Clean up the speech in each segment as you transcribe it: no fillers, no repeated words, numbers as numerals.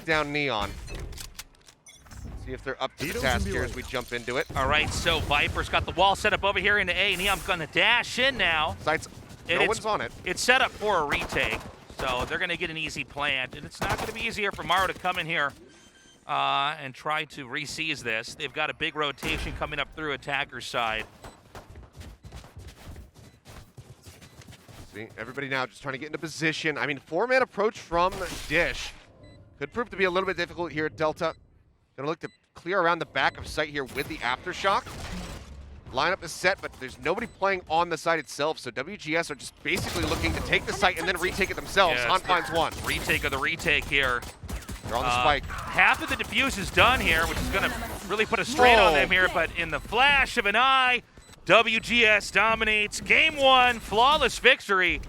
down Neon. See if they're up to the task here as we jump into it. All right, so Viper's got the wall set up over here into A. Neon's gonna dash in now. Sights, no one's on it. It's set up for a retake, so they're gonna get an easy plant, and it's not gonna be easier for MARU to come in here and try to re-seize this. They've got a big rotation coming up through attacker's side. See, everybody now just trying to get into position. I mean, 4-man approach from Dish could prove to be a little bit difficult here at Delta. Gonna look to clear around the back of site here with the Aftershock. Lineup is set, but there's nobody playing on the site itself, so WGS are just basically looking to take the site and then retake it themselves. Yeah, HANN finds one. Retake of the retake here. They're on the spike. Half of the defuse is done here, which is gonna really put a strain on them here, but in the flash of an eye, WGS dominates game one, flawless victory.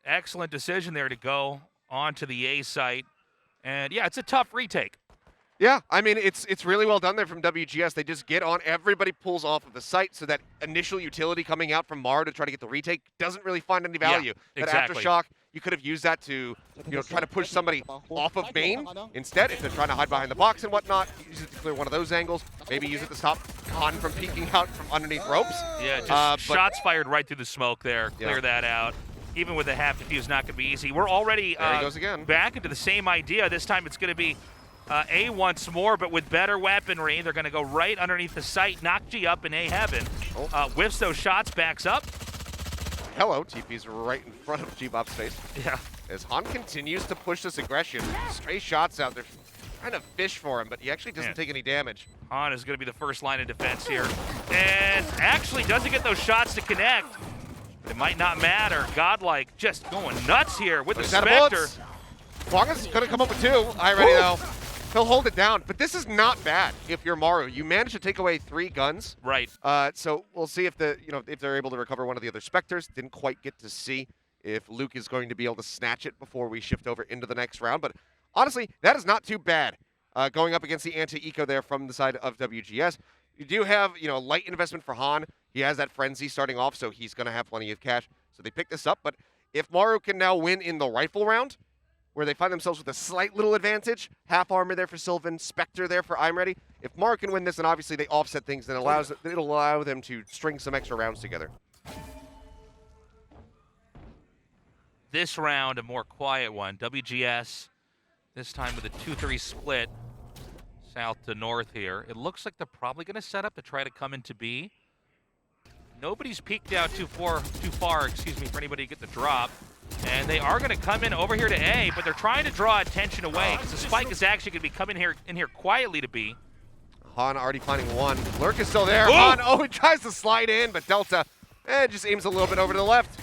Excellent decision there to go onto the A site. And yeah, it's a tough retake. Yeah, I mean, it's really well done there from WGS. They just get on, everybody pulls off of the site, so that initial utility coming out from MARU to try to get the retake doesn't really find any value. Yeah, that exactly. Aftershock, you could have used that to, try to push somebody off of main. Instead, if they're trying to hide behind the box and whatnot, use it to clear one of those angles. Maybe use it to stop HANN from peeking out from underneath ropes. Yeah, just shots fired right through the smoke there. Clear that out. Even with a half defuse, not going to be easy. We're already there he goes again. Back into the same idea. This time it's going to be A once more, but with better weaponry. They're going to go right underneath the site. Nakji up in A heaven. Whiffs those shots, backs up. Hello, TP's right in front of Chibab's face. Yeah. As HANN continues to push this aggression, stray shots out there, trying to fish for him, but he actually doesn't take any damage. HANN is going to be the first line of defense here. And actually doesn't get those shots to connect. It might not matter. GODLIKE just going nuts here with the Spectre. GwangUh's gonna come up with two. iRdy though. He'll hold it down, but this is not bad if you're MARU. You managed to take away 3 guns. Right. So we'll see if if they're able to recover one of the other Spectres. Didn't quite get to see if Luke is going to be able to snatch it before we shift over into the next round. But honestly, that is not too bad. Going up against the anti-eco there from the side of WGS. You do have, light investment for HANN. He has that frenzy starting off, so he's going to have plenty of cash. So they pick this up. But if MARU can now win in the rifle round, where they find themselves with a slight little advantage, half armor there for Sylvan, Spectre there for iRdy. If MARU can win this, then obviously they offset things, and it'll allow them to string some extra rounds together. This round, a more quiet one. WGS, this time with a 2-3 split. South to north here. It looks like they're probably going to set up to try to come into B. Nobody's peeked out too far, for anybody to get the drop. And they are going to come in over here to A, but they're trying to draw attention away because the spike is actually going to be coming in here quietly to B. HANN already finding one. Lurk is still there. HANN, he tries to slide in, but Delta just aims a little bit over to the left.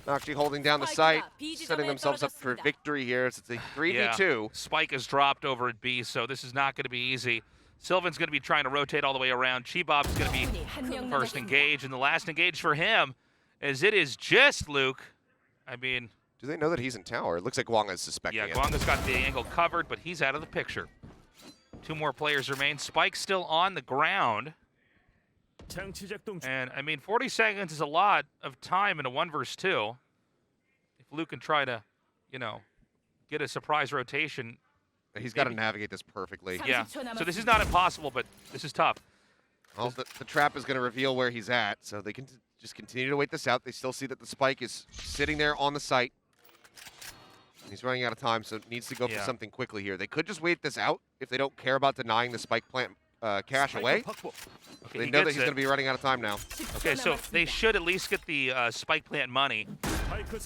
Nakji holding down the site, setting themselves up for victory here. It's a 3v2. Spike is dropped over at B, so this is not going to be easy. Sylvan's going to be trying to rotate all the way around. Chibab's going to be first engaged, and the last engage for him, as it is just Luke. I mean, do they know that he's in tower? It looks like GwangUh is suspecting it. Yeah, GwangUh's got the angle covered, but he's out of the picture. 2 more players remain. Spike's still on the ground. And, I mean, 40 seconds is a lot of time in a 1 versus 2. If Luke can try to, get a surprise rotation. He's got to navigate this perfectly. Yeah, so this is not impossible, but this is tough. Well, the trap is going to reveal where he's at, so they can just continue to wait this out. They still see that the spike is sitting there on the site. He's running out of time, so needs to go for something quickly here. They could just wait this out if they don't care about denying the spike plant cash away. Okay, they know that he's going to be running out of time now. Okay, so they should at least get the spike plant money.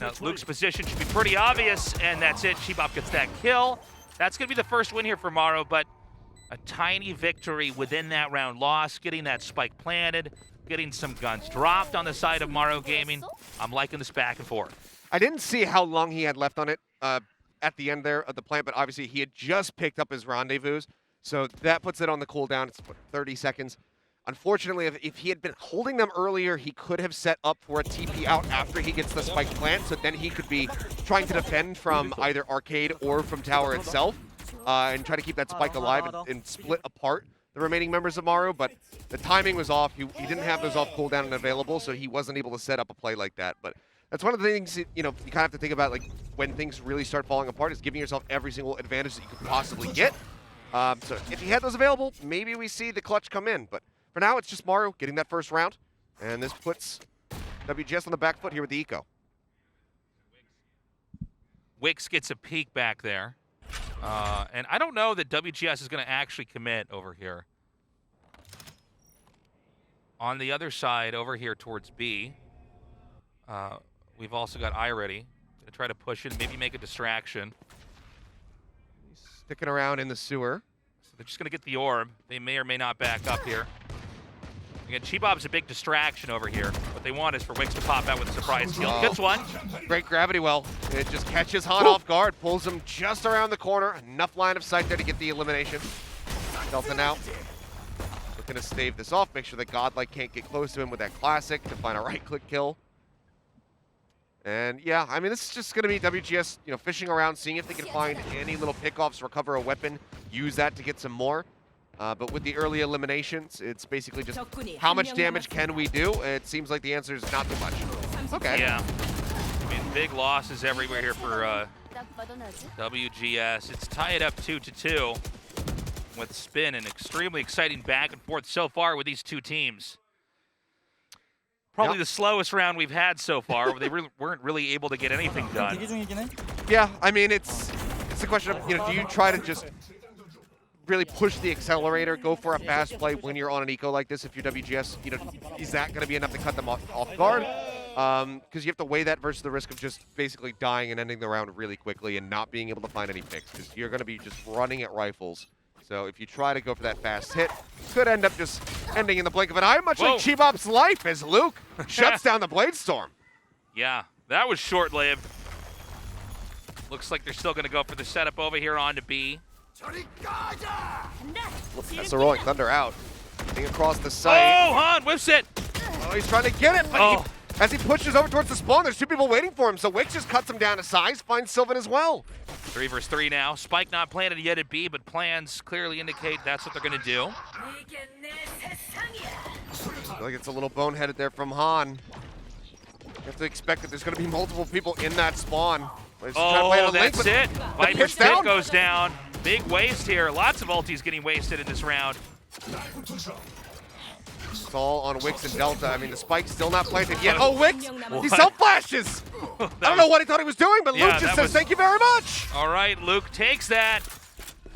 Now, Luke's position should be pretty obvious, and that's it. Chibab gets that kill. That's going to be the first win here for MARU, but a tiny victory within that round loss, getting that spike planted, getting some guns dropped on the side of MARU Gaming. I'm liking this back and forth. I didn't see how long he had left on it at the end there of the plant, but obviously he had just picked up his rendezvous, so that puts it on the cooldown. It's, 30 seconds. Unfortunately, if he had been holding them earlier, he could have set up for a TP out after he gets the spike plant, so then he could be trying to defend from either arcade or from tower itself, and try to keep that spike alive and split apart the remaining members of MARU, but the timing was off. He didn't have those off cooldown and available, so he wasn't able to set up a play like that. But That's one of the things, you know, you kind of have to think about, like, when things really start falling apart is giving yourself every single advantage that you could possibly get. So if he had those available, maybe we see the clutch come in. But for now, it's just MARU getting that first round. And this puts WGS on the back foot here with the eco. Wix gets a peek back there. And I don't know that WGS is going to actually commit over here. On the other side, over here towards B, we've also got iRdy to try to push it, maybe make a distraction. He's sticking around in the sewer. So they're just going to get the orb. They may or may not back up here. Again, Chibab's a big distraction over here. What they want is for Wix to pop out with a surprise kill. Gets one. Great gravity well. It just catches HANN off guard, pulls him just around the corner. Enough line of sight there to get the elimination. Delta now looking to stave this off, make sure that GODLIKE can't get close to him with that classic to find a right-click kill. And yeah, I mean, this is just going to be WGS, you know, fishing around, seeing if they can find any little pickoffs, recover a weapon, use that to get some more. But with the early eliminations, it's basically just how much damage can we do? It seems like the answer is not too much. Okay. Yeah. I mean, big losses everywhere here for WGS. It's tied up 2-2 with Spin, an extremely exciting back and forth so far with these two teams. Probably the slowest round we've had so far, where they weren't really able to get anything done. Yeah, I mean, it's a question of, you know, do you try to just really push the accelerator, go for a fast play when you're on an eco like this? If you're WGS, you know, is that going to be enough to cut them off guard? Because you have to weigh that versus the risk of just basically dying and ending the round really quickly and not being able to find any picks, because you're going to be just running at rifles. So if you try to go for that fast hit, could end up just ending in the blink of an eye, much like Chibab's life as Luke shuts down the Blade Storm. Yeah, that was short-lived. Looks like they're still going to go for the setup over here on to B. That's the Rolling Thunder out. Getting across the site. Oh, HANN whiffs it. Oh, he's trying to get it, but as he pushes over towards the spawn, there's two people waiting for him, so Wix just cuts him down to size, finds Sylvan as well. 3 versus 3 now. Spike not planted yet at B, but plans clearly indicate that's what they're going to do. I feel like it's a little boneheaded there from HANN. You have to expect that there's going to be multiple people in that spawn. That's it. Viper's Pit goes down. Big waste here. Lots of ultis getting wasted in this round. It's all on Wix and Delta. I mean, the spike's still not planted yet. Oh, Wix! He self-flashes! I don't know what he thought he was doing, but Luke just says, thank you very much! All right, Luke takes that.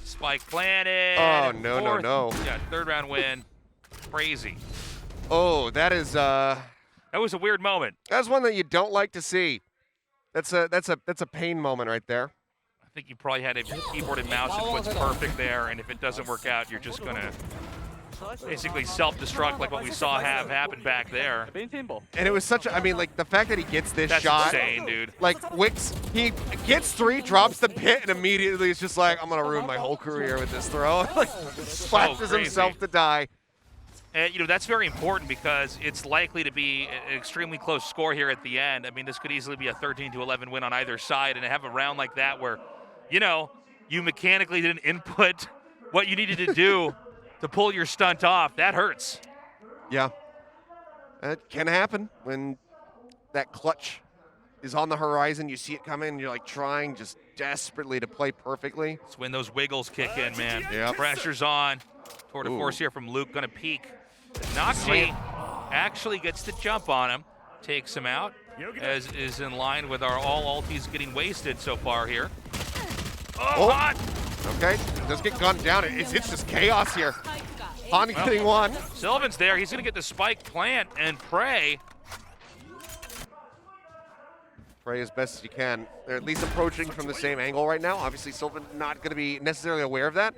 Spike planted. Oh, no. Yeah, third round win. Crazy. Oh, that is, that was a weird moment. That's one that you don't like to see. That's a pain moment right there. I think you probably had a keyboard and mouse inputs perfect there, and if it doesn't work out, you're just going to basically self-destruct like what we saw have happen back there. And it was such a, I mean, like, the fact that he gets this shot. That's insane, dude. Like, Wix, he gets 3, drops the pit, and immediately is just like, I'm going to ruin my whole career with this throw. Like, splashes himself to die. And, you know, that's very important because it's likely to be an extremely close score here at the end. I mean, this could easily be a 13-11 win on either side, and to have a round like that where, you know, you mechanically didn't input what you needed to do to pull your stunt off, that hurts. Yeah. It can happen when that clutch is on the horizon. You see it coming, and you're like trying just desperately to play perfectly. It's when those wiggles kick in, man. Yeah. Pressure's on. Tour de force here from Luke, gonna peek. Nakji actually gets the jump on him, takes him out, as is in line with our all ultis getting wasted so far here. Oh, HANN! Okay, does get gunned down. It's just chaos here. HANN getting one. Sylvan's there. He's gonna get the spike plant and pray. Pray as best as you can. They're at least approaching from the same angle right now. Obviously, Sylvan not going to be necessarily aware of that.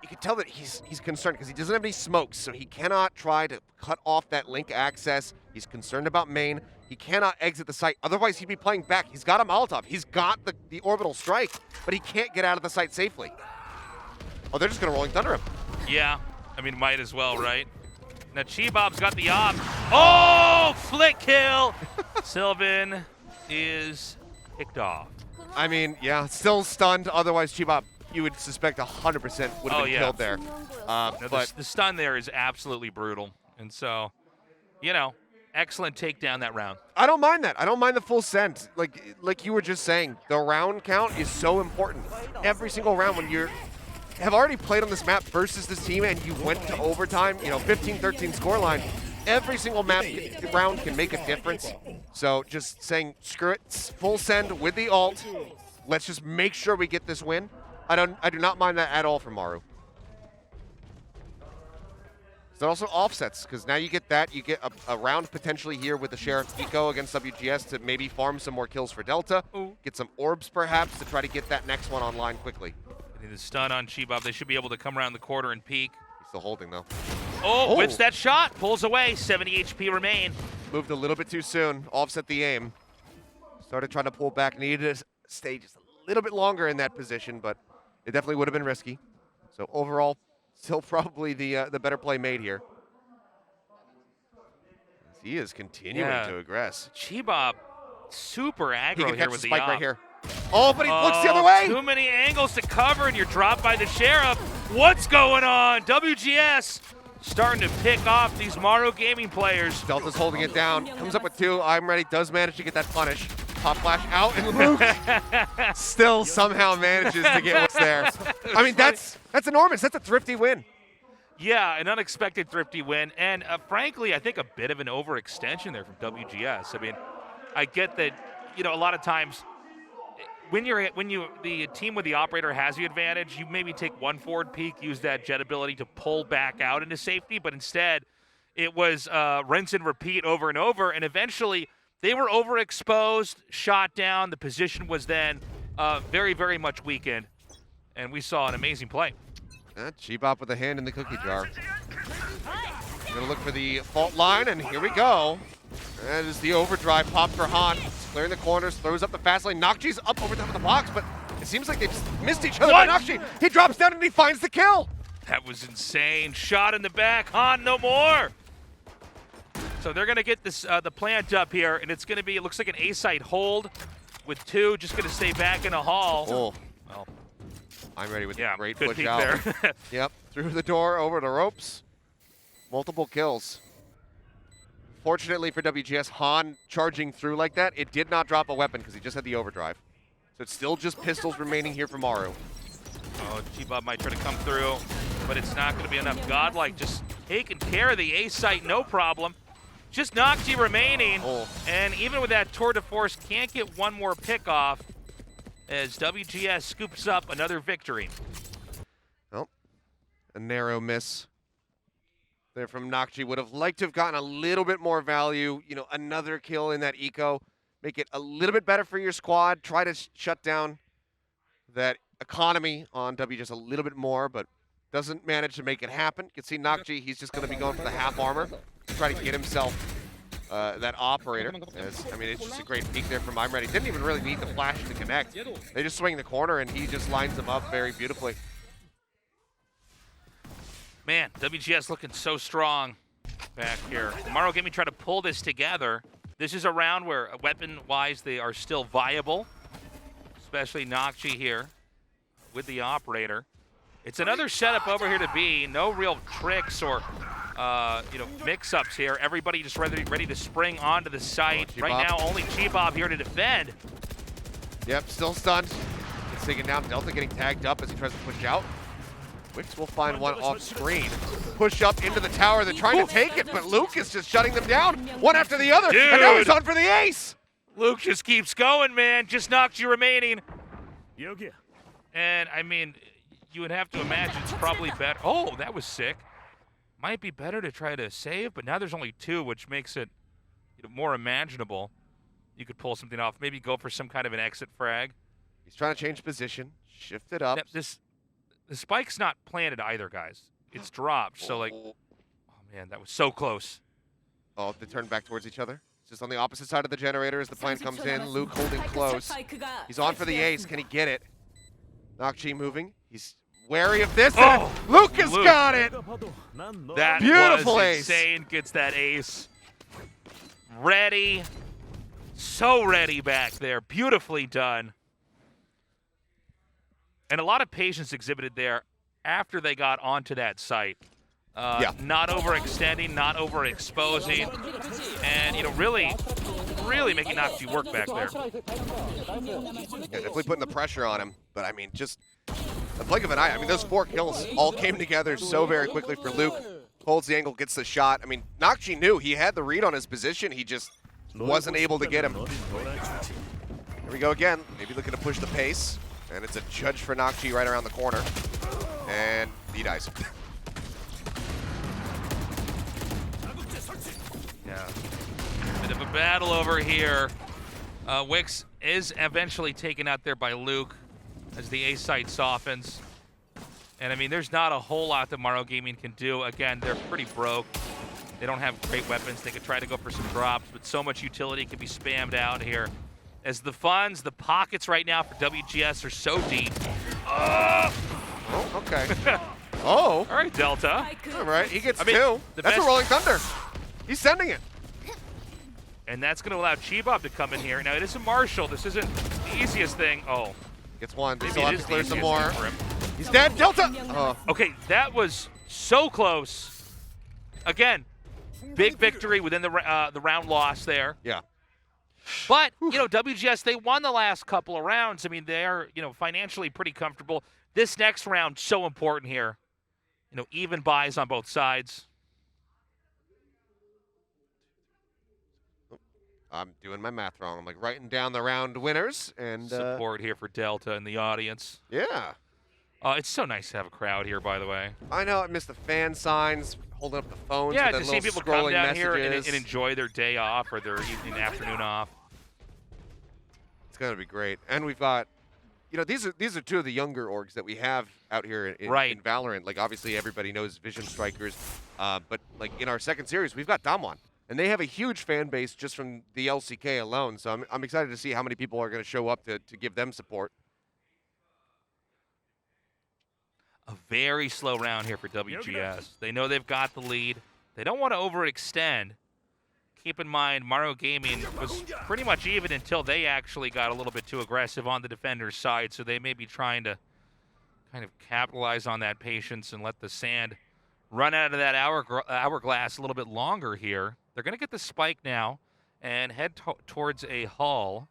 You can tell that he's concerned because he doesn't have any smokes, so he cannot try to cut off that link access. He's concerned about main. He cannot exit the site. Otherwise, he'd be playing back. He's got a Molotov. He's got the orbital strike, but he can't get out of the site safely. Oh, they're just going to Rolling Thunder him. Yeah, I mean, might as well, right? Now, Chibab's got the op. Oh, flick kill! Sylvan is kicked off. I mean, yeah, still stunned. Otherwise, Chibab, you would suspect 100% would have been killed there. No, but the stun there is absolutely brutal. And so, you know, Excellent takedown that round. I don't mind that. I don't mind the full send. Like you were just saying, the round count is so important. Every single round when you have already played on this map versus this team and you went to overtime, 15-13 scoreline, every single round can make a difference. So just saying, screw it, full send with the ult. Let's just make sure we get this win. I do not mind that at all from MARU. It also offsets, because now you get that. You get a round potentially here with the Sheriff Eco against WGS to maybe farm some more kills for Delta. Ooh. Get some orbs, perhaps, to try to get that next one online quickly. Getting the stun on Chibab. They should be able to come around the corner and peek. He's still holding, though. Oh, whips that shot. Pulls away. 70 HP remain. Moved a little bit too soon. Offset the aim. Started trying to pull back. Needed to stay just a little bit longer in that position, but it definitely would have been risky. So overall, still probably the better play made here. He is continuing to aggress. Chibab, super aggro here with the spike right here. Oh, but he looks the other way. Too many angles to cover, and you're dropped by the Sheriff. What's going on? WGS starting to pick off these MARU gaming players. Delta's holding it down. Comes up with 2. iRdy does manage to get that punish. Pop flash out, and Luke still somehow manages to get what's there. I mean, that's enormous. That's a thrifty win. Yeah, an unexpected thrifty win, and frankly, I think a bit of an overextension there from WGS. I mean, I get that, a lot of times when the team with the operator has the advantage, you maybe take one forward peek, use that jet ability to pull back out into safety, but instead it was rinse and repeat over and over, and eventually they were overexposed, shot down. The position was then very, very much weakened, and we saw an amazing play. Chibab with a hand in the cookie jar. Gonna look for the fault line, and here we go. That is the overdrive pop for HANN. Clearing the corners, throws up the fast lane. Nakji's up over top of the box, but it seems like they've missed each other. Nakji, he drops down and he finds the kill. That was insane. Shot in the back. HANN, no more. So they're gonna get this the plant up here, and it's gonna be, it looks like an A-site hold with 2, just gonna stay back in a hall. Oh. Well, I'm ready with the great good push peek out. there. Yep, through the door, over the ropes. Multiple kills. Fortunately for WGS, HANN charging through like that, it did not drop a weapon because he just had the overdrive. So it's still just pistols remaining here for MARU. Oh, Chibab might try to come through, but it's not going to be enough. GODLIKE just taking care of the A-site, no problem. Just Nakji remaining, and even with that tour de force, can't get one more pick off as WGS scoops up another victory. Well, a narrow miss there from Nakji. Would have liked to have gotten a little bit more value, another kill in that eco. Make it a little bit better for your squad. Try to shut down that economy on WGS a little bit more, but doesn't manage to make it happen. You can see Nakji, he's just going to be going for the half armor to try to get himself that operator. It's just a great peek there from iRdy. Didn't even really need the flash to connect. They just swing the corner, and he just lines them up very beautifully. Man, WGS looking so strong back here. MARU Gaming try to pull this together. This is a round where, weapon-wise, they are still viable, especially Nakji here with the operator. It's another setup over here to B. No real tricks or mix-ups here. Everybody just ready to spring onto the site. Right now, only Chibab here to defend. Yep, still stunned. Gets taken down. Delta getting tagged up as he tries to push out. Wix will find one off screen. Push up into the tower. They're trying to take it, but Luke is just shutting them down one after the other. Dude. And now he's on for the ace. Luke just keeps going, man. Just Nakji remaining. And, you would have to imagine it's probably better. Oh, that was sick. Might be better to try to save, but now there's only 2, which makes it more imaginable. You could pull something off. Maybe go for some kind of an exit frag. He's trying to change position. Shift it up. The spike's not planted either, guys. It's dropped, so oh man, that was so close. Oh, they turned back towards each other. It's just on the opposite side of the generator as the plant comes in. Luke holding close. He's on for the ace. Can he get it? Nakji moving. He's wary of this. Oh, Luke has got it. That beautiful was ace. Insane. Gets that ace. Ready. So ready back there. Beautifully done. And a lot of patience exhibited there after they got onto that site. Not overextending, not overexposing, and really making Nakji work back there. Yeah, definitely putting the pressure on him. But I mean, just the blink of an eye. I mean, those 4 kills all came together so very quickly for Luke. Holds the angle, gets the shot. I mean, Nakji knew he had the read on his position. He just wasn't able to get him. Here we go again. Maybe looking to push the pace. And it's a judge for Nakji right around the corner. And he dies. Yeah. Bit of a battle over here. Wix is eventually taken out there by Luke as the A site softens. And I mean, there's not a whole lot that MARU Gaming can do. Again, they're pretty broke. They don't have great weapons. They could try to go for some drops, but so much utility can be spammed out here. As the funds, the pockets right now for WGS are so deep. Oh, okay. Oh. All right, Delta. All right, he gets 2. That's a Rolling Thunder. He's sending it. And that's going to allow Chibab to come in here. Now, it is a Marshall. This isn't the easiest thing. Oh. Gets 1. Maybe Still it have is to the clear some easiest more. thing for him. He's dead. Delta. Oh. Okay, that was so close. Again, big victory within the round loss there. Yeah. But, WGS, they won the last couple of rounds. I mean, they're, financially pretty comfortable. This next round, so important here. Even buys on both sides. I'm doing my math wrong. I'm like writing down the round winners and support here for Delta in the audience. Yeah. It's so nice to have a crowd here, by the way. I know. I missed the fan signs, holding up the phones. Yeah, with to see people scrolling come down messages. here and enjoy their day off or their evening, afternoon off. It's gonna be great. And we've got, these are 2 of the younger orgs that we have out here in Valorant. Like obviously everybody knows Vision Strikers, but like in our second series we've got Damwon. And they have a huge fan base just from the LCK alone. So I'm excited to see how many people are going to show up to give them support. A very slow round here for WGS. They know they've got the lead. They don't want to overextend. Keep in mind, MARU Gaming was pretty much even until they actually got a little bit too aggressive on the defender's side. So they may be trying to kind of capitalize on that patience and let the sand run out of that hourglass a little bit longer here. They're going to get the spike now and head towards a hall.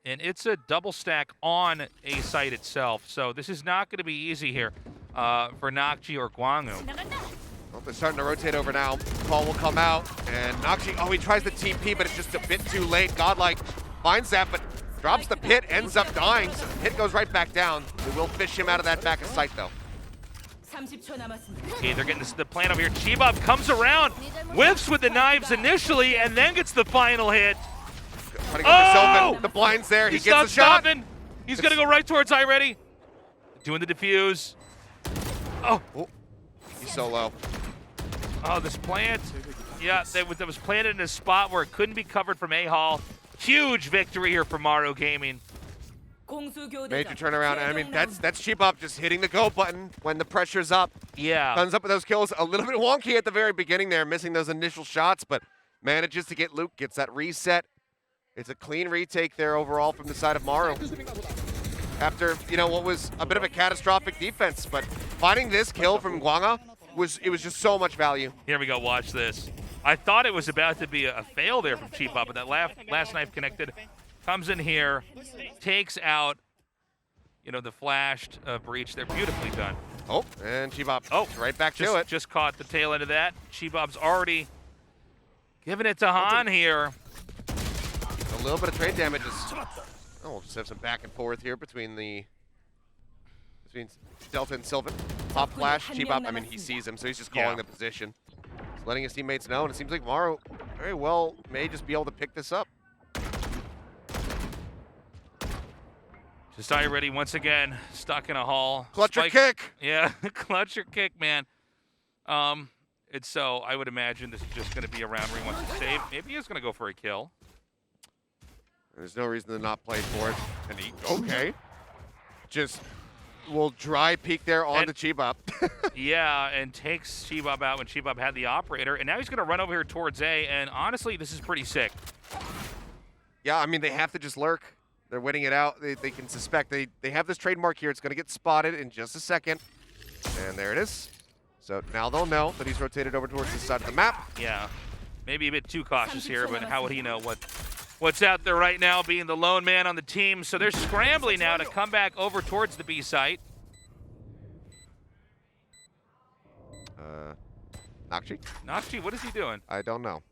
And it's a double stack on a site itself. So this is not going to be easy here for Nakji or GwangUh. Well, they're starting to rotate over now. Call will come out. And Nakji, he tries the TP, but it's just a bit too late. Godlike finds that, but drops the pit, ends up dying. So the pit goes right back down. They will fish him out of that back of sight, though. Okay, they're getting the plan over here. Chibab comes around, whiffs with the knives initially, and then gets the final hit. Trying to go for Sylvan. The blind's there. He gets the shot. Stopping. He's going to go right towards iRdy. Doing the defuse. Oh. He's so low. Oh, this plant. Yeah, that was planted in a spot where it couldn't be covered from A-Hall. Huge victory here for MARU Gaming. Major turnaround. And I mean, that's Chibab just hitting the go button when the pressure's up. Yeah. Comes up with those kills. A little bit wonky at the very beginning there, missing those initial shots, but manages to get Luke, gets that reset. It's a clean retake there overall from the side of MARU. After, what was a bit of a catastrophic defense, but finding this kill from GwangUh was just so much value. Here we go, watch this. I thought it was about to be a fail there from Chibab, but that last knife connected. Comes in here, takes out, the flashed breach. They're beautifully done. Oh, and Chibab right back to it. Just caught the tail end of that. Chibab's already giving it to HANN here. A little bit of trade damages. Oh, we'll just have some back and forth here between Delta and Sylvan. Pop flash, Chibab, he sees him, so he's just calling the position. He's letting his teammates know, and it seems like MARU very well may just be able to pick this up. Just iRdy once again, stuck in a hall. Clutch your kick. Yeah, clutch your kick, man. So I would imagine this is just going to be a round where he wants to save. Maybe he's going to go for a kill. There's no reason to not play for it. And okay. Just will dry peek there on the Chibab. Yeah, and takes Chibab out when Chibab had the operator. And now he's going to run over here towards A. And honestly, this is pretty sick. Yeah, they have to just lurk. They're winning it out. They can suspect. They have this trademark here. It's going to get spotted in just a second. And there it is. So now they'll know that he's rotated over towards this side of the map. Yeah, maybe a bit too cautious here, but how would he know what's out there right now, being the lone man on the team? So they're scrambling now to come back over towards the B site. Nakji, what is he doing? I don't know.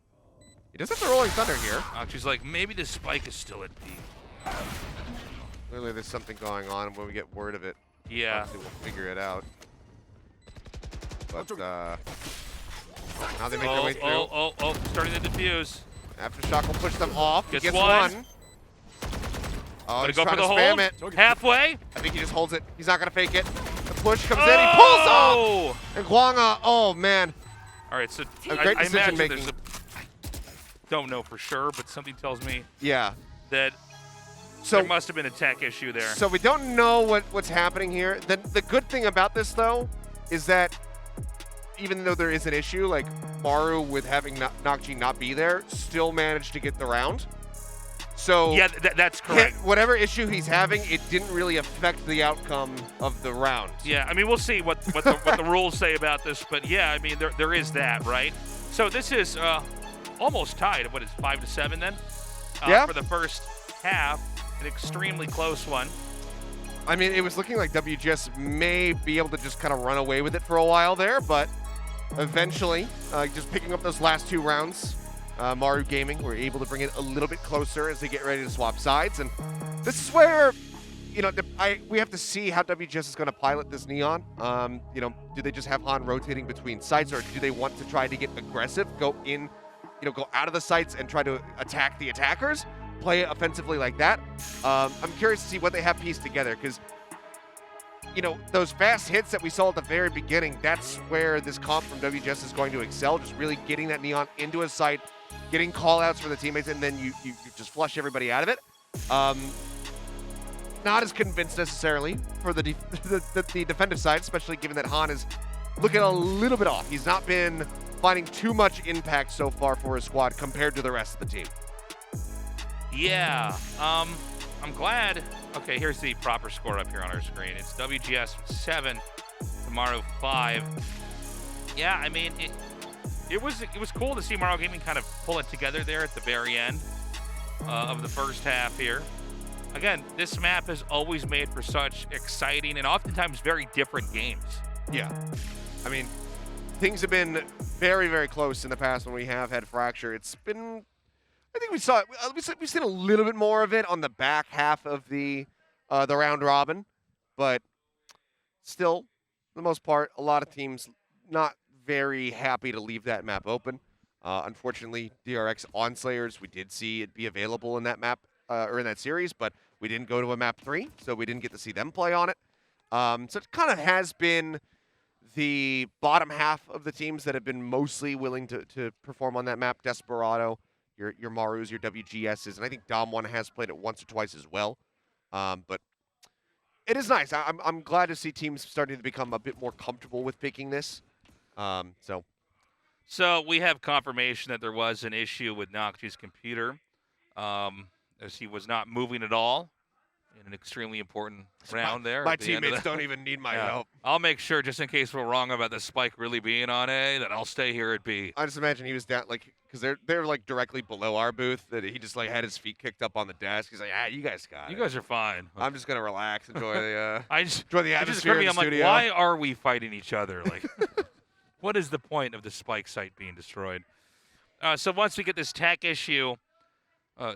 He does have the Rolling Thunder here. Nakji's like, maybe the spike is still at B. Clearly there's something going on. When we get word of it, Yeah. obviously we'll figure it out. But now they make their way through. Starting to defuse. Aftershock will push them off. Gets he gets one. one. Oh, Gonna he's go trying for to the spam hold. it. Halfway. I think he just holds it. He's not going to fake it. The push comes in. He pulls off. And GwangUh, oh, man. All right, so great I decision imagine making. there's don't know for sure, but something tells me Yeah. that So there must have been a tech issue there. So we don't know what's happening here. The good thing about this, though, is that even though there is an issue, like MARU with having Nakji not be there, still managed to get the round. So yeah, that's correct. Whatever issue he's having, it didn't really affect the outcome of the round. Yeah, I mean, we'll see what the rules say about this, but yeah, I mean, there is that, right? So this is almost tied. What is 5-7 then? Yeah. For the first half, an extremely close one. I mean, it was looking like WGS may be able to just kind of run away with it for a while there, but eventually, just picking up those last two rounds, MARU Gaming were able to bring it a little bit closer as they get ready to swap sides. And this is where, you know, we have to see how WGS is going to pilot this Neon. You know, do they just have HANN rotating between sites, or do they want to try to get aggressive, go in, you know, go out of the sites and try to attack the attackers, play it offensively like that? I'm curious to see what they have pieced together, because, you know, those fast hits that we saw at the very beginning, that's where this comp from WGS is going to excel, just really getting that Neon into a site, getting call-outs for the teammates, and then you just flush everybody out of it. Not as convinced necessarily for the defensive side, especially given that HANN is looking a little bit off. He's not been finding too much impact so far for his squad compared to the rest of the team. Yeah, I'm glad. Okay, here's the proper score up here on our screen. It's WGS 7, MARU 5. Yeah, I mean, it was cool to see MARU Gaming kind of pull it together there at the very end of the first half here. Again, this map is always made for such exciting and oftentimes very different games. Yeah, I mean, things have been very, very close in the past when we have had Fracture. It's been, I think we've seen a little bit more of it on the back half of the round robin, but still, for the most part, a lot of teams not very happy to leave that map open. Unfortunately, DRX on Slayers, we did see it be available in that map or in that series, but we didn't go to a map 3, so we didn't get to see them play on it. So it kind of has been the bottom half of the teams that have been mostly willing to perform on that map. Desperado, your MARUs, your WGSs, and I think Dom1 has played it once or twice as well. But it is nice. I'm glad to see teams starting to become a bit more comfortable with picking this. So we have confirmation that there was an issue with Nakji's computer, as he was not moving at all in an extremely important round there. My teammates don't even need my help. I'll make sure, just in case we're wrong about the spike really being on A, that I'll stay here at B. I just imagine he was down, like, because they're like directly below our booth, that he just like had his feet kicked up on the desk. He's like, you guys got it. You guys are fine. I'm just gonna relax, enjoy the enjoy the atmosphere in the I'm studio. like, why are we fighting each other? Like, what is the point of the spike site being destroyed? So once we get this tech issue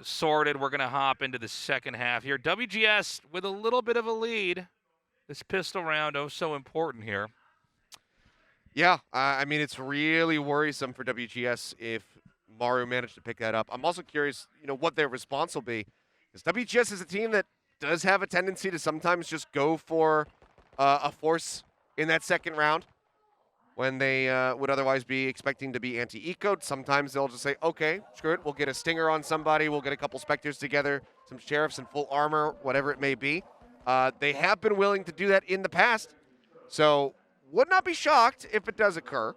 sorted, we're gonna hop into the second half here. WGS with a little bit of a lead. This pistol round, oh so important here. Yeah, I mean, it's really worrisome for WGS if MARU managed to pick that up. I'm also curious, you know, what their response will be, because WGS is a team that does have a tendency to sometimes just go for a force in that second round when they would otherwise be expecting to be anti-ecoed. Sometimes they'll just say, okay, screw it, we'll get a stinger on somebody, we'll get a couple specters together, some sheriffs in full armor, whatever it may be. They have been willing to do that in the past, so would not be shocked if it does occur.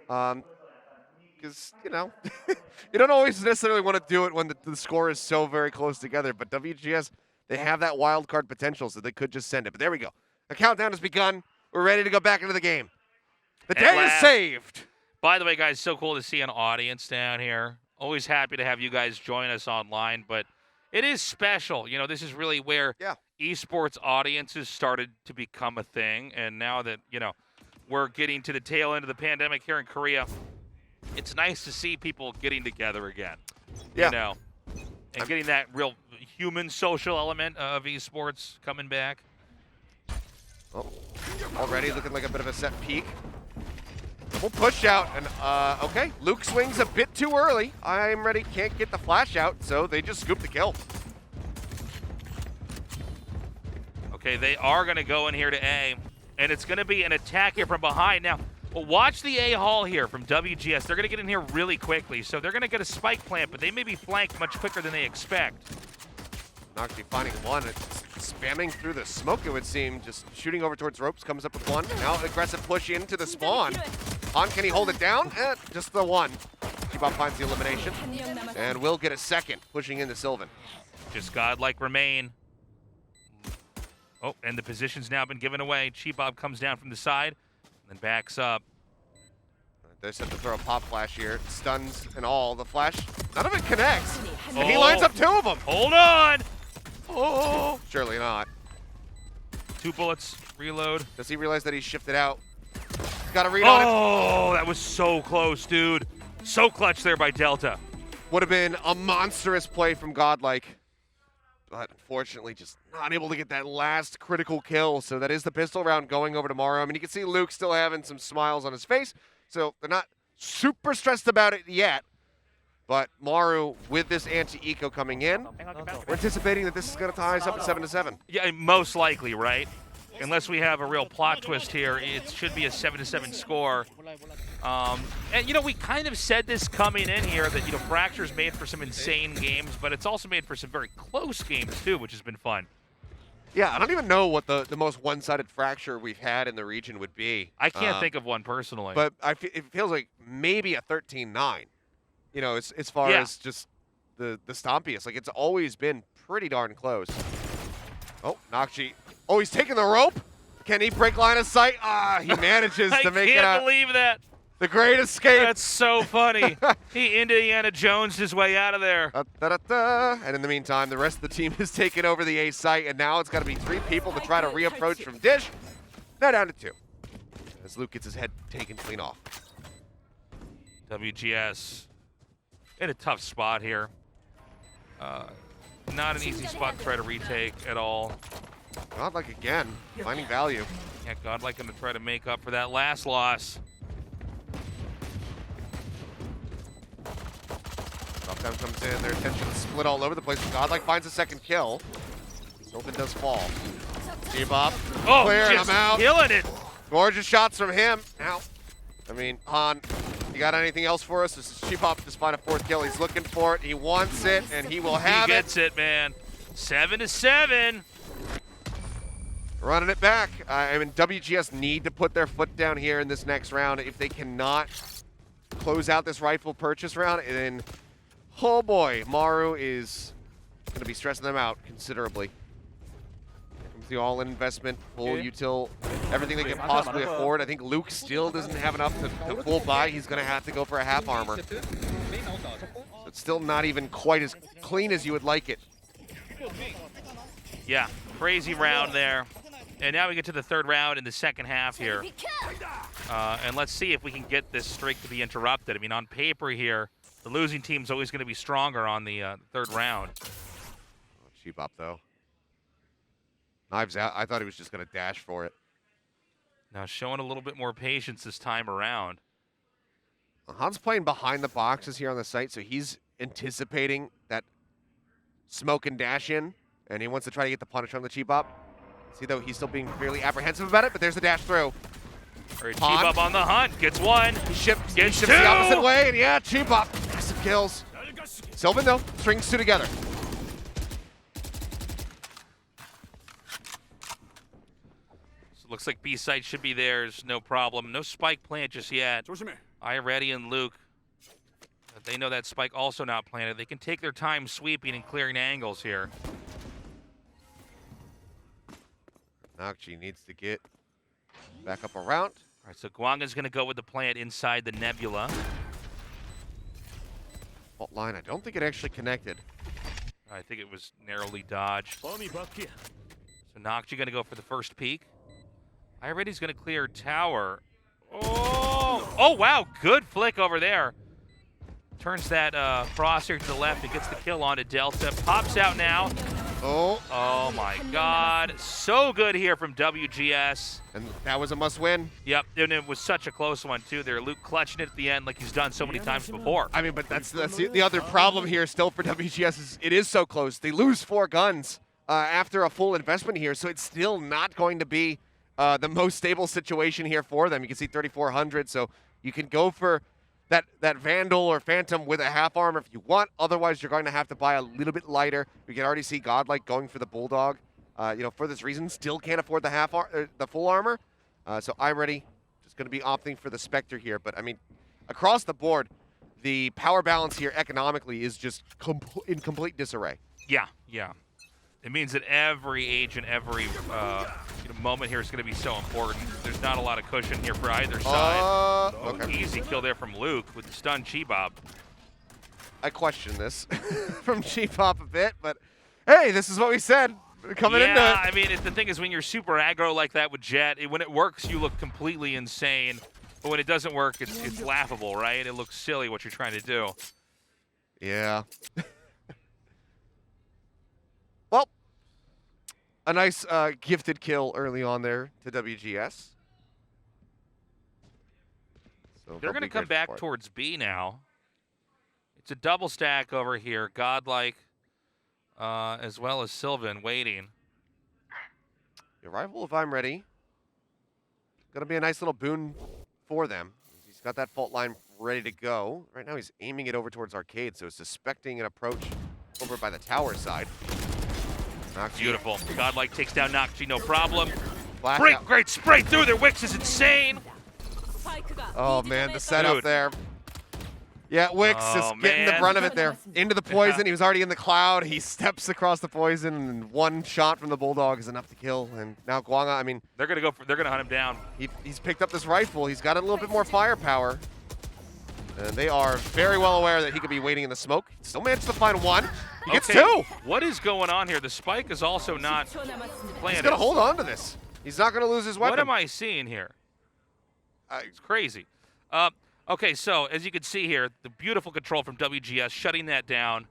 Because, you know, you don't always necessarily want to do it when the score is so very close together, but WGS, they have that wild card potential, so they could just send it. But there we go. The countdown has begun. We're ready to go back into the game. The At day is last. saved. By the way, guys, so cool to see an audience down here. Always happy to have you guys join us online, but it is special. You know, this is really where esports audiences started to become a thing, and now that, you know, we're getting to the tail end of the pandemic here in Korea, it's nice to see people getting together again. Yeah. You know, and getting that real human social element of esports coming back. Oh, already looking like a bit of a set peak. Double push out, and okay, Luke swings a bit too early. I'm ready, can't get the flash out, so they just scoop the kill. Okay, they are going to go in here to A, and it's going to be an attack here from behind. Now, well, watch the A haul here from WGS. They're going to get in here really quickly, so they're going to get a spike plant, but they may be flanked much quicker than they expect. Nakji finding one, it's spamming through the smoke, it would seem, just shooting over towards ropes, comes up with one. Now aggressive push into the spawn. HANN, can he hold it down? Just the one. Chibab finds the elimination, and will get a second, pushing into Sylvan. Just godlike remain. Oh, and the position's now been given away. Chibab comes down from the side, and then backs up. They set to throw a pop flash here, stuns and all. The flash, none of it connects, and he lines up two of them. Hold on! Oh, surely not. 2 bullets, reload. Does he realize that he's shifted out? Got a read on it. Oh, that was so close, dude. So clutch there by Delta. Would have been a monstrous play from GODLIKE, but unfortunately just not able to get that last critical kill. So that is the pistol round going over to MARU. I mean, you can see Luke still having some smiles on his face, so they're not super stressed about it yet. But MARU, with this anti-eco coming in, we're anticipating that this is going to tie us up at 7-7. Yeah, most likely, right? Unless we have a real plot twist here, it should be a 7-7 score. And, you know, we kind of said this coming in here that, you know, Fracture's made for some insane games, but it's also made for some very close games, too, which has been fun. Yeah, I don't even know what the most one-sided Fracture we've had in the region would be. I can't think of one personally. But it feels like maybe a 13-9. You know, as far as just the stompiest. Like, it's always been pretty darn close. Oh, Nakji. Oh, he's taking the rope. Can he break line of sight? Ah, he manages to make it I can't believe that. The great escape. That's so funny. He Indiana Jones his way out of there. And in the meantime, the rest of the team has taken over the A site, and now it's got to be 3 people to try to reapproach from Dish. Now down to 2. As Luke gets his head taken clean off. WGS in a tough spot here. Not an easy spot to try to retake at all. GODLIKE again, finding value. Yeah, GODLIKE going to try to make up for that last loss. Lockdown comes in, their attention is split all over the place. GODLIKE finds a second kill. Sylvan does fall. Chibab, clearing him out. Killing it. Gorgeous shots from him. Now, I mean, HANN, you got anything else for us? This is Chibab just find a 4th kill. He's looking for it. He wants it, and he will have it. He gets it, man. 7-7. Running it back. I mean, WGS need to put their foot down here in this next round. If they cannot close out this rifle purchase round, then, oh boy, MARU is going to be stressing them out considerably. Here comes the all-in investment, full util, everything they can possibly afford. I think Luke still doesn't have enough to full buy. He's going to have to go for a half armor. So it's still not even quite as clean as you would like it. Yeah, crazy round there. And now we get to the 3rd round in the second half here. And let's see if we can get this streak to be interrupted. I mean, on paper here, the losing team's always going to be stronger on the 3rd round. Chibab, though. Knives out. I thought he was just going to dash for it. Now showing a little bit more patience this time around. HANN's playing behind the boxes here on the site, so he's anticipating that smoke and dash in, and he wants to try to get the punish on the Chibab. See, though, he's still being fairly apprehensive about it, but there's the dash through. All right, Chibab on the hunt. Gets 1. He shifts 2. The opposite way, and yeah, Chibab. Massive kills. Sylvan, though, strings 2 together. So looks like B site should be theirs, no problem. No spike plant just yet. iRdy and Luke, they know that spike also not planted. They can take their time sweeping and clearing angles here. Nakji needs to get back up around. All right, so GwangUh's going to go with the plant inside the Nebula. Fault line, I don't think it actually connected. I think it was narrowly dodged. So Nakji going to go for the first peek. iRdy's going to clear tower. Oh, wow, good flick over there. Turns that crosshair to the left and gets the kill onto Delta. Pops out now. Oh my God. So good here from WGS. And that was a must-win. Yep, and it was such a close one, too. There, Luke clutching it at the end like he's done so many times before. I mean, but that's the other problem here still for WGS is it is so close. They lose 4 guns after a full investment here, so it's still not going to be the most stable situation here for them. You can see 3,400, so you can go for that Vandal or Phantom with a half armor if you want. Otherwise, you're going to have to buy a little bit lighter. We can already see GODLIKE going for the Bulldog. For this reason, still can't afford the full armor. So iRdy just going to be opting for the Spectre here. But I mean, across the board, the power balance here economically is just in complete disarray. Yeah. It means that every agent, every moment here is going to be so important. There's not a lot of cushion here for either side. Okay. Easy kill there from Luke with the stun Chibab. I question this from Chibab a bit, but hey, this is what we said coming into it. Yeah, I mean, the thing is when you're super aggro like that with Jet, when it works, you look completely insane. But when it doesn't work, it's laughable, right? It looks silly what you're trying to do. Yeah. Well, a nice gifted kill early on there to WGS. So they're going to come back towards B now. It's a double stack over here. GODLIKE as well as Sylvan waiting. The arrival of iRdy. Going to be a nice little boon for them. He's got that fault line ready to go. Right now he's aiming it over towards Arcade, so suspecting an approach over by the tower side. Nakji. Beautiful. GODLIKE takes down Nakji, no problem. Great, great spray through there. Wix is insane. Oh, man, the setup there. Yeah, Wix is getting the brunt of it there. Into the poison. He was already in the cloud. He steps across the poison, and one shot from the Bulldog is enough to kill. And now GwangUh, I mean, they're gonna hunt him down. He's picked up this rifle. He's got a little bit more firepower. And they are very well aware that he could be waiting in the smoke. Still managed to find one. He gets 2. What is going on here? The spike is also not planted. He's gonna hold on to this. He's not gonna lose his weapon. What am I seeing here? It's crazy. Okay, so as you can see here, the beautiful control from WGS shutting that down,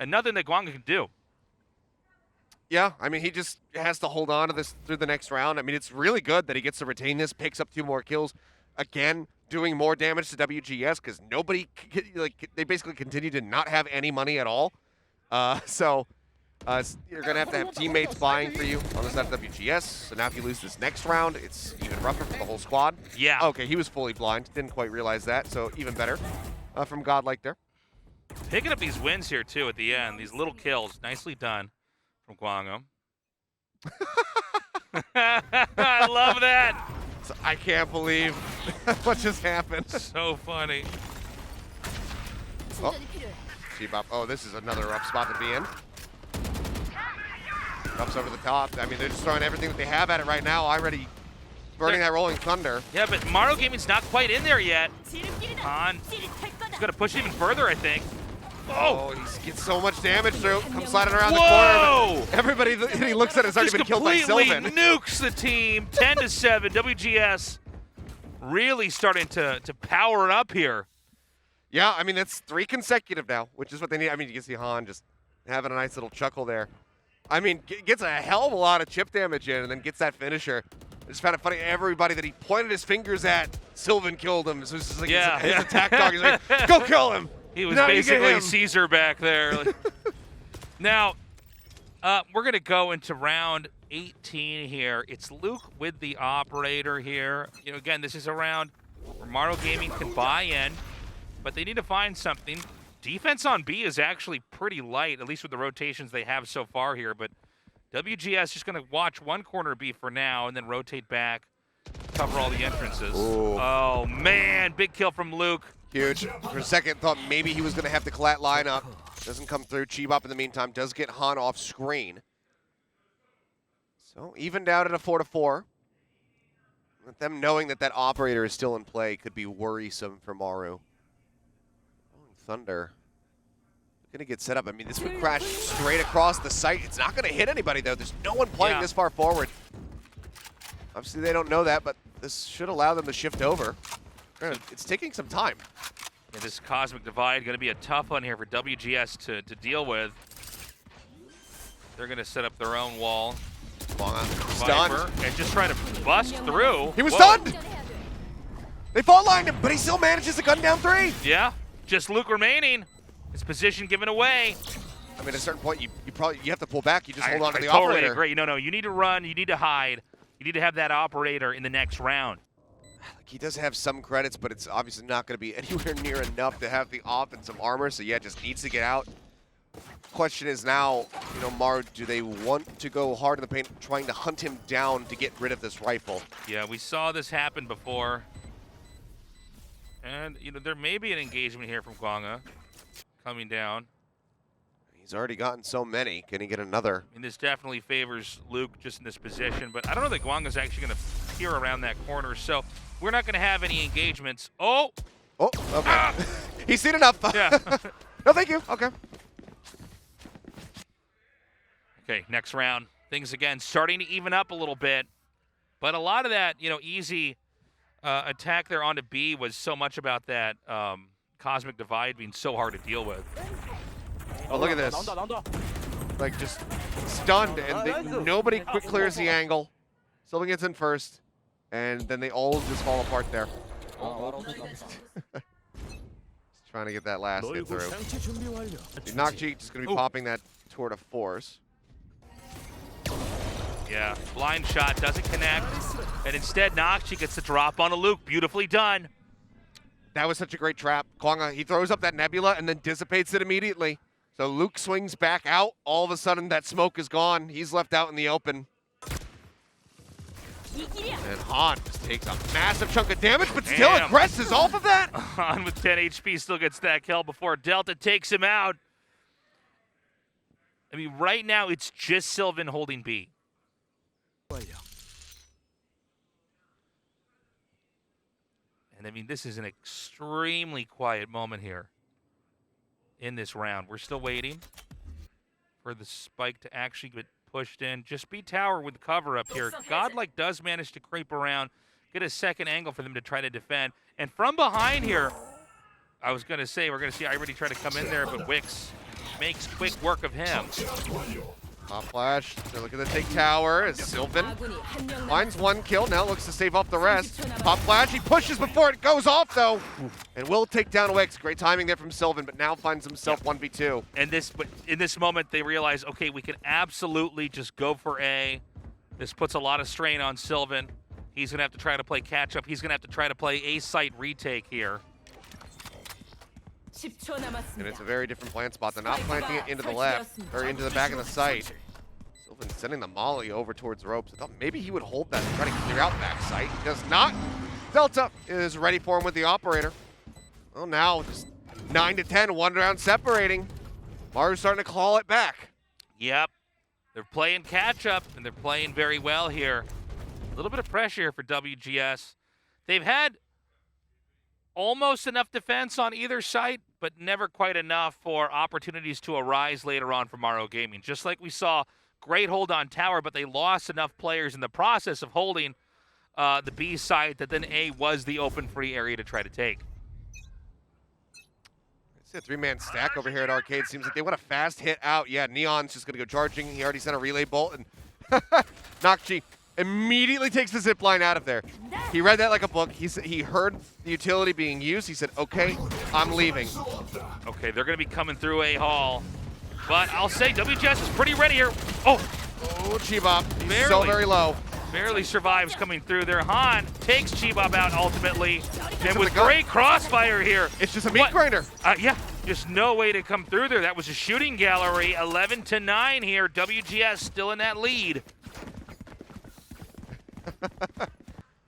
and nothing that GwangUh can do. Yeah, I mean, he just has to hold on to this through the next round. I mean, it's really good that he gets to retain this, picks up 2 more kills. Again, doing more damage to WGS because they basically continue to not have any money at all. So you're going to have teammates buying for you on the side of WGS. So now if you lose this next round, it's even rougher for the whole squad. Yeah. Okay, he was fully blind. Didn't quite realize that, so even better from GODLIKE there. Picking up these wins here, too, at the end. These little kills. Nicely done from GwangUh. I love that. So I can't believe what just happened. So funny. Oh, Chibab. Oh, this is another rough spot to be in. Jumps over the top. I mean, they're just throwing everything that they have at it right now. iRdy burning that Rolling Thunder. Yeah, but MARU Gaming's not quite in there yet. HANN. He's going to push even further, I think. Oh, he gets so much damage through. Comes sliding around the corner. Everybody that he looks at has already been killed by Sylvan. Nukes the team. 10-7. WGS really starting to power it up here. Yeah, I mean, that's 3 consecutive now, which is what they need. I mean, you can see HANN just having a nice little chuckle there. I mean, gets a hell of a lot of chip damage in and then gets that finisher. I just found it funny, everybody that he pointed his fingers at, Sylvan killed him. So it's just like his attack dog. He's like, go kill him. He was basically Caesar back there. Now, we're going to go into round 18 here. It's Luke with the operator here. You know, again, this is a round where MARU Gaming can buy in, but they need to find something. Defense on B is actually pretty light, at least with the rotations they have so far here, but WGS just going to watch one corner B for now and then rotate back, cover all the entrances. Ooh. Oh, man, big kill from Luke. Huge. For a second, thought maybe he was going to have the collat lineup. Doesn't come through. Chibab, in the meantime, does get HANN off screen. So, evened out at a 4-4. Them knowing that that operator is still in play could be worrisome for MARU. Thunder. Gonna get set up. I mean, this would crash straight across the site. It's not gonna hit anybody though. There's no one playing this far forward. Obviously they don't know that, but this should allow them to shift over. It's taking some time. Yeah, this Cosmic Divide gonna be a tough one here for WGS to deal with. They're gonna set up their own wall. Stunned. And just try to bust through. He was stunned! They fault lined him, but he still manages to gun down 3. Yeah, just Luke remaining. His position given away. I mean, at a certain point, you have to pull back. You just hold on to the totally operator. Agree. No, you need to run. You need to hide. You need to have that operator in the next round. He does have some credits, but it's obviously not going to be anywhere near enough to have the offensive armor. So yeah, just needs to get out. Question is now, MARU, do they want to go hard in the paint, trying to hunt him down to get rid of this rifle? Yeah, we saw this happen before. And, there may be an engagement here from GwangUh coming down. He's already gotten so many. Can he get another? And this definitely favors Luke just in this position, but I don't know that GwangUh's actually going to peer around that corner, so we're not going to have any engagements. Oh, okay. Ah! He's seen enough. Yeah. No, thank you. Okay. Okay, next round. Things, again, starting to even up a little bit, but a lot of that, easy attack there onto B was so much about that Cosmic Divide being so hard to deal with. Oh, look at this. Like, just stunned, and nobody quick clears the angle. Sylvan gets in first, and then they all just fall apart there. Just trying to get that last hit through. Nakji just going to be popping that tour de force. Yeah, blind shot doesn't connect, and instead Nakji gets the drop on a Luke. Beautifully done. That was such a great trap. GwangUh, he throws up that nebula and then dissipates it immediately. So Luke swings back out. All of a sudden, that smoke is gone. He's left out in the open. And HANN just takes a massive chunk of damage, but still aggresses off of that. HANN with 10 HP still gets that kill before Delta takes him out. I mean, right now, it's just Sylvan holding B. And I mean, this is an extremely quiet moment here in this round. We're still waiting for the spike to actually get pushed in. Just B tower with cover up here. GODLIKE does manage to creep around, get a second angle for them to try to defend. And from behind here, I was going to say, we're going to see iRdy try to come in there, but Wix makes quick work of him. Pop flash, they're looking to take tower as Sylvan finds 1 kill, now looks to save off the rest. Pop flash, he pushes before it goes off though, and will take down Wix. Great timing there from Sylvan, but now finds himself 1v2. And but in this moment, they realize, okay, we can absolutely just go for A. This puts a lot of strain on Sylvan. He's gonna have to try to play catch up. He's gonna have to try to play A site retake here. And it's a very different plant spot. They're not planting it into the left, or into the back of the site. Sylvan sending the molly over towards ropes. I thought maybe he would hold that and try to clear out back site. He does not. Delta is ready for him with the operator. Well, now just 9 to 10, 1 round separating. MARU's starting to claw it back. Yep. They're playing catch up, and they're playing very well here. A little bit of pressure for WGS. They've had almost enough defense on either side, but never quite enough for opportunities to arise later on for MARU Gaming. Just like we saw, great hold on tower, but they lost enough players in the process of holding the B side that then A was the open free area to try to take. It's a 3-man stack over here at Arcade. Seems like they want a fast hit out. Yeah, Neon's just going to go charging. He already sent a relay bolt, and Nakji immediately takes the zip line out of there. He read that like a book. He heard the utility being used. He said, okay, I'm leaving. Okay, they're going to be coming through A hall. But I'll say WGS is pretty ready here. Oh, Chibab. He's so very low. Barely survives coming through there. HANN takes Chibab out ultimately. And with great crossfire here. It's just a meat grinder. Yeah, just no way to come through there. That was a shooting gallery. 11 to 9 here. WGS still in that lead.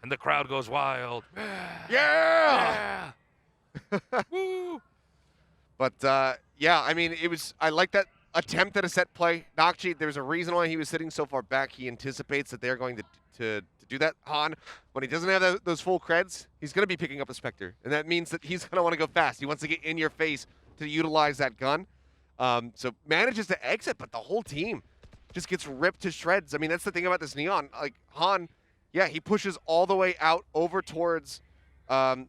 And the crowd goes wild. Yeah! Woo! But yeah, I mean, I like that attempt at a set play. Nakji, there's a reason why he was sitting so far back. He anticipates that they're going to to do that. Han, when he doesn't have those full creds, he's going to be picking up a Spectre. And that means that he's going to want to go fast. He wants to get in your face to utilize that gun. So manages to exit, but the whole team just gets ripped to shreds. I mean, that's the thing about this Neon. Like, Han, yeah, he pushes all the way out over towards, attacker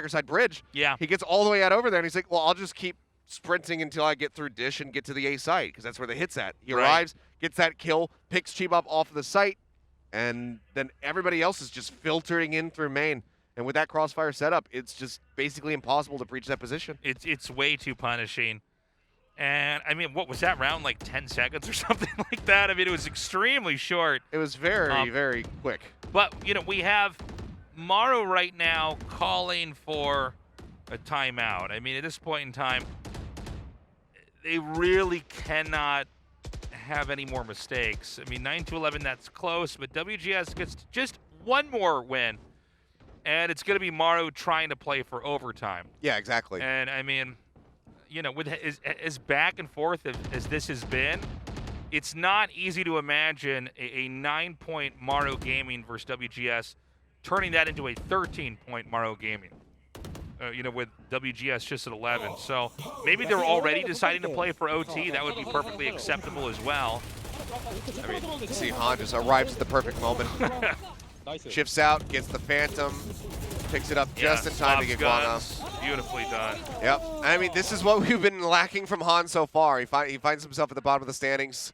side bridge. Yeah. He gets all the way out over there, and he's like, well, I'll just keep sprinting until I get through dish and get to the A site, because that's where the hit's at. He arrives, gets that kill, picks Chibab off of the site, and then everybody else is just filtering in through main. And with that crossfire setup, it's just basically impossible to breach that position. It's way too punishing. And, I mean, what was that round, like 10 seconds or something like that? I mean, it was extremely short. It was very, very quick. But, you know, we have MARU right now calling for a timeout. I mean, at this point in time, they really cannot have any more mistakes. I mean, 9-11, that's close, but WGS gets just one more win. And it's going to be MARU trying to play for overtime. Yeah, exactly. And, I mean, you know, with as back and forth as this has been, it's not easy to imagine a 9-point MARU Gaming versus WGS turning that into a 13-point MARU Gaming. You know, with WGS just at 11. So maybe they're already deciding to play for OT. That would be perfectly acceptable as well. I mean, see, Han just arrives at the perfect moment. Shifts out, gets the Phantom, picks it up just in time to get GwangUh. Beautifully done. Yep. I mean, this is what we've been lacking from Han so far. He finds himself at the bottom of the standings.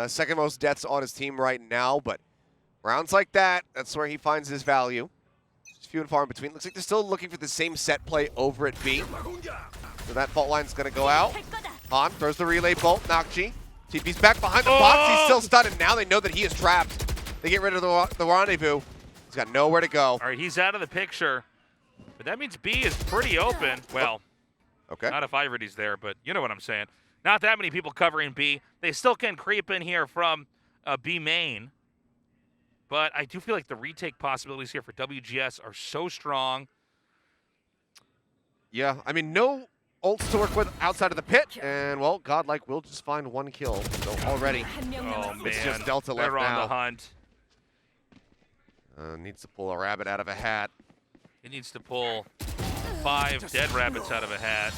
Second most deaths on his team right now, but rounds like that, that's where he finds his value. Just few and far in between. Looks like they're still looking for the same set play over at B. So that fault line's going to go out. Han throws the relay bolt. Nakji. TP's back behind the box. He's still stunned, and now they know that he is trapped. They get rid of the rendezvous. He's got nowhere to go. All right, he's out of the picture. But that means B is pretty open. Well, okay. Not if iRdy's there, but you know what I'm saying. Not that many people covering B. They still can creep in here from B main. But I do feel like the retake possibilities here for WGS are so strong. Yeah, I mean, no ults to work with outside of the pit. And, well, GODLIKE will just find one kill. So already, oh, man. It's just Delta left They're now. on the hunt. Needs to pull a rabbit out of a hat. He needs to pull 5 dead rabbits out of a hat.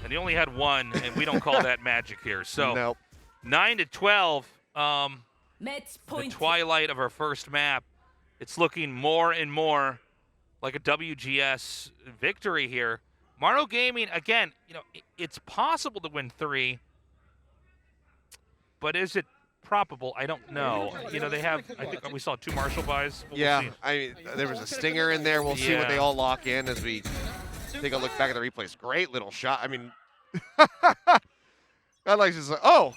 And he only had 1, and we don't call that magic here. So, nope. 9-12. The twilight of our first map. It's looking more and more like a WGS victory here. MARU Gaming, again, you know, it's possible to win 3, but is it probable? I don't know. You know, they have, I think we saw 2 Marshall buys. Yeah, I mean, there was a stinger in there. We'll see what they all lock in as we take a look back at the replays. Great little shot. I mean, GODLIKE's just like, oh,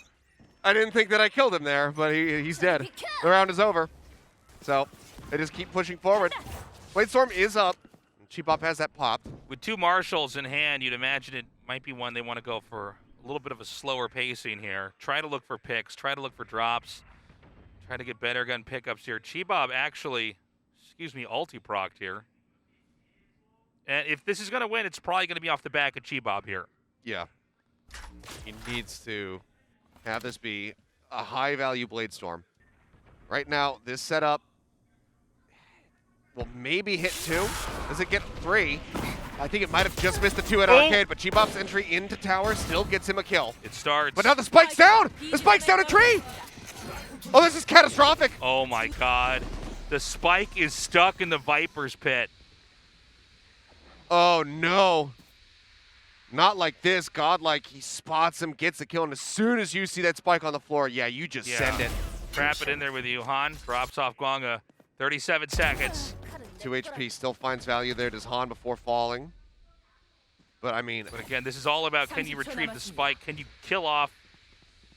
I didn't think that I killed him there, but he's dead. The round is over. So they just keep pushing forward. Bladestorm is up. Chibab has that pop. With 2 Marshalls in hand, you'd imagine it might be one they want to go for a little bit of a slower pacing here. Try to look for picks. Try to look for drops. Try to get better gun pickups here. Chibab actually, ulti-procced here. And if this is going to win, it's probably going to be off the back of Chibab here. Yeah. He needs to have this be a high-value Bladestorm. Right now, this setup will maybe hit 2. Does it get 3? I think it might have just missed the 2 at Arcade, but Chibab's entry into tower still gets him a kill. It starts. But now the spike's down! The spike's down a tree! Oh, this is catastrophic! Oh my god. The spike is stuck in the Viper's pit. Oh no. Not like this. GODLIKE, he spots him, gets the kill, and as soon as you see that spike on the floor, yeah, you just send it. Trap it in there with you. Han drops off GwangUh. 37 seconds. 2 HP still finds value there. Does Han before falling? But I mean... But again, this is all about, can you retrieve the spike? Can you kill off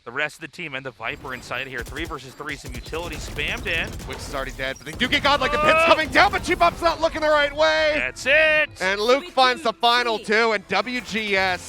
the rest of the team and the Viper inside here? 3 versus 3, some utility spammed in. Witch is already dead, but they do get GODLIKE. The pit's coming down, but Chibab's not looking the right way. That's it. And Luke finds the final 2, and WGS